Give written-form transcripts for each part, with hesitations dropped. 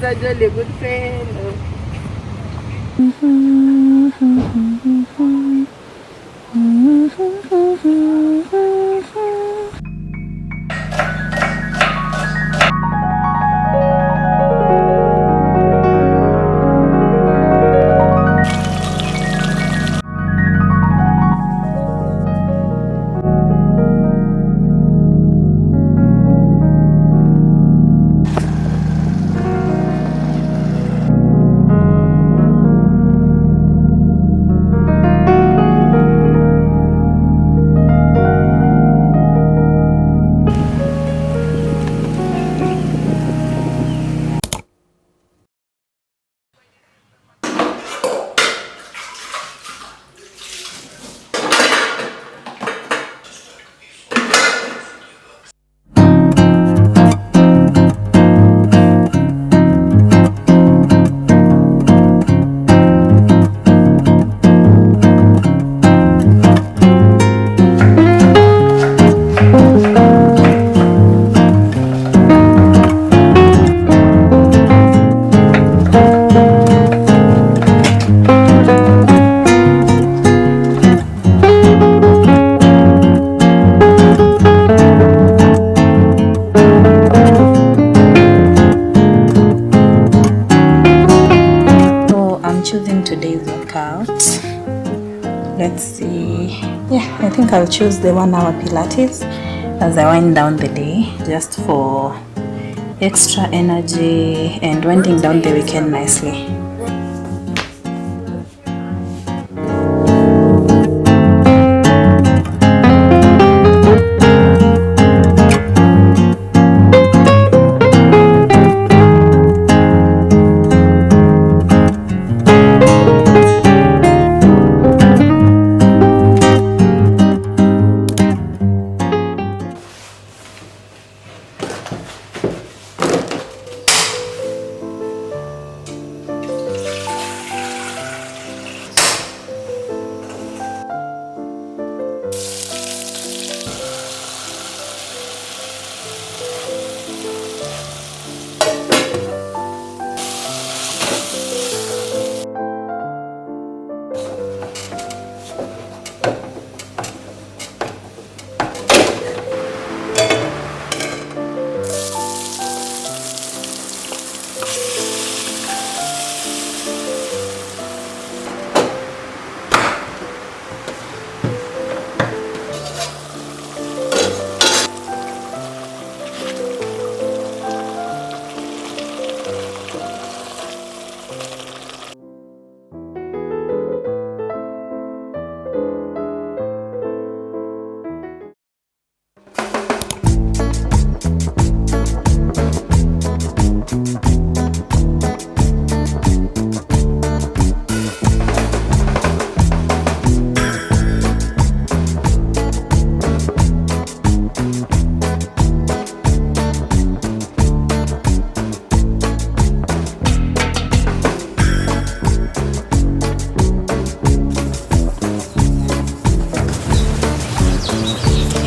a jolly good fellow. Today's workout. Let's see. Yeah, I think I'll choose the 1 hour Pilates as I wind down the day, just for extra energy and winding down the weekend nicely.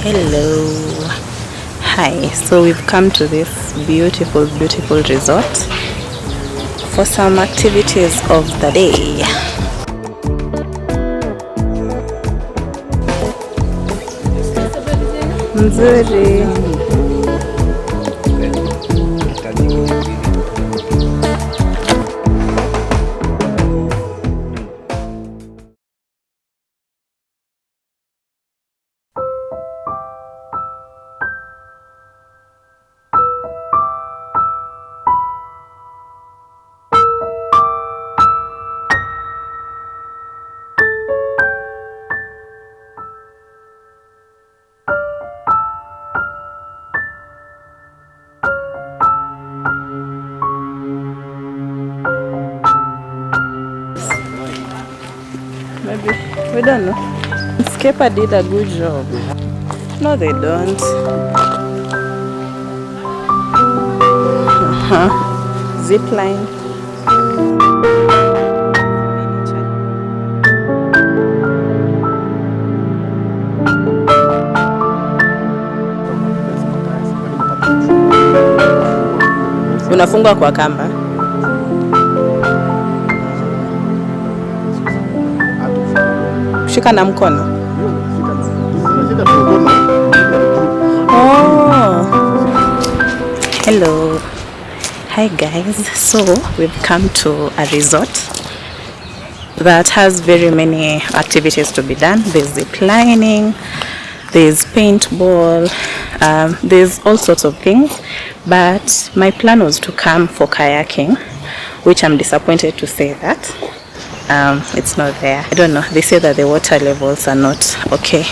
Hello, hi. So we've come to this beautiful resort for some activities of the day. Nzuri. Maybe, we don't know. Skipper did a good job. No, they don't. Zipline. Unafungwa kwa kamba. kushika na mkono. Oh. Hello. Hi guys. So we've come to a resort that has very many activities to be done. There's ziplining, there's paintball, there's all sorts of things, but my plan was to come for kayaking, which I'm disappointed to say that it's not there. I don't know, they say that the water levels are not okay.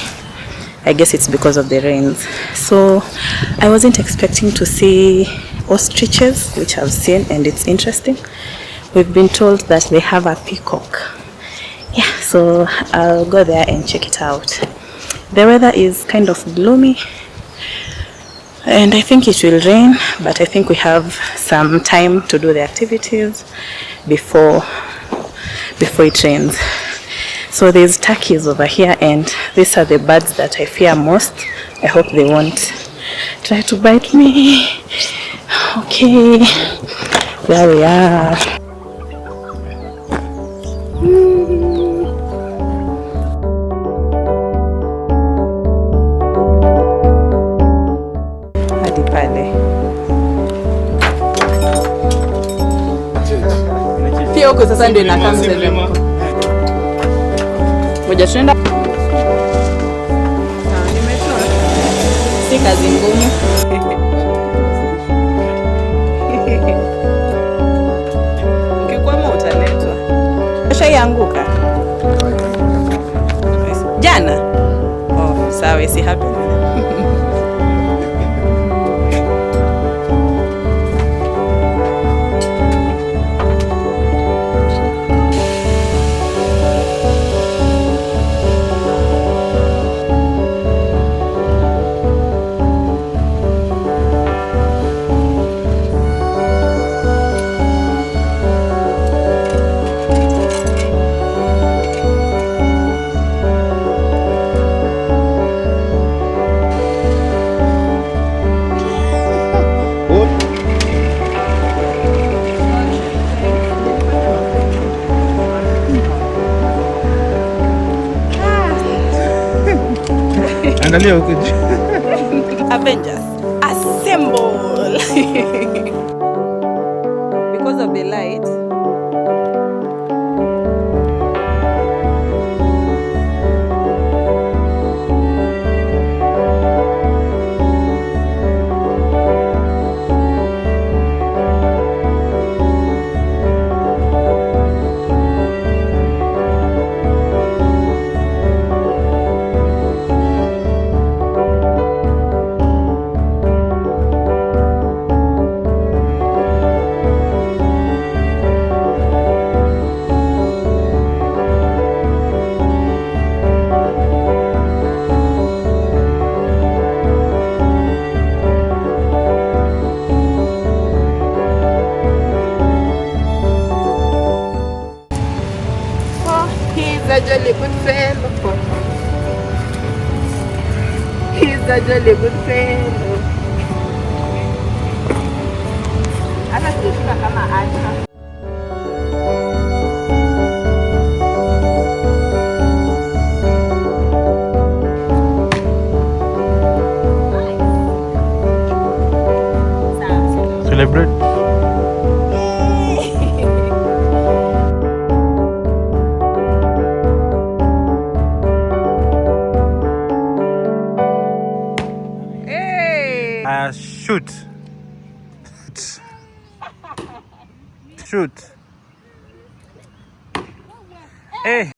I guess it's because of the rains. So I wasn't expecting to see ostriches, which I've seen, and it's interesting. We've been told that they have a peacock. Yeah, so I'll go there and check it out. The weather is kind of gloomy and I think it will rain, but I think we have some time to do the activities before it rains. So there's turkeys over here, and these are the birds that I fear most. I hope they won't try to bite me. Okay, there we are. Hadi pale. Pia huko sasa ndio inakaa mteremko. Ngoja tunaenda. Nimetoa. Si kazi ngumu. Ukikwama utaletwa. Ashaianguka. Jana? Oh, sawa, si happy. Angalia huko. Avengers, assemble! Because of the light. a jolly good fellow. He's a jolly good fellow. Hata sijua kama acha. Celebrate. Shoot. Shoot. Hey.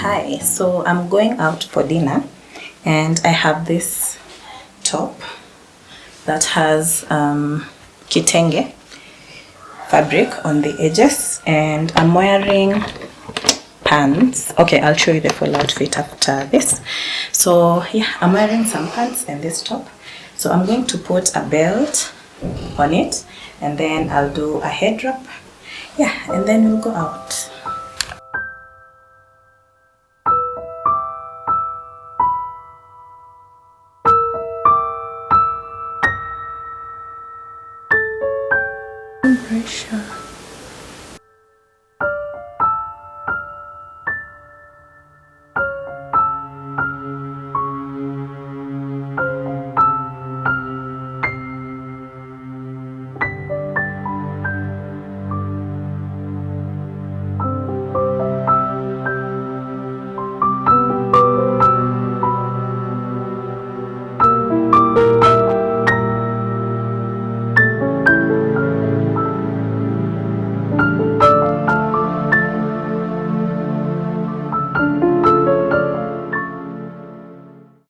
Hi, so I'm going out for dinner and I have this top that has kitenge fabric on the edges, and I'm wearing pants. Okay, I'll show you the full outfit after this. So yeah, I'm wearing some pants and this top. So I'm going to put a belt on it and then I'll do a head wrap. Yeah, and then we'll go out.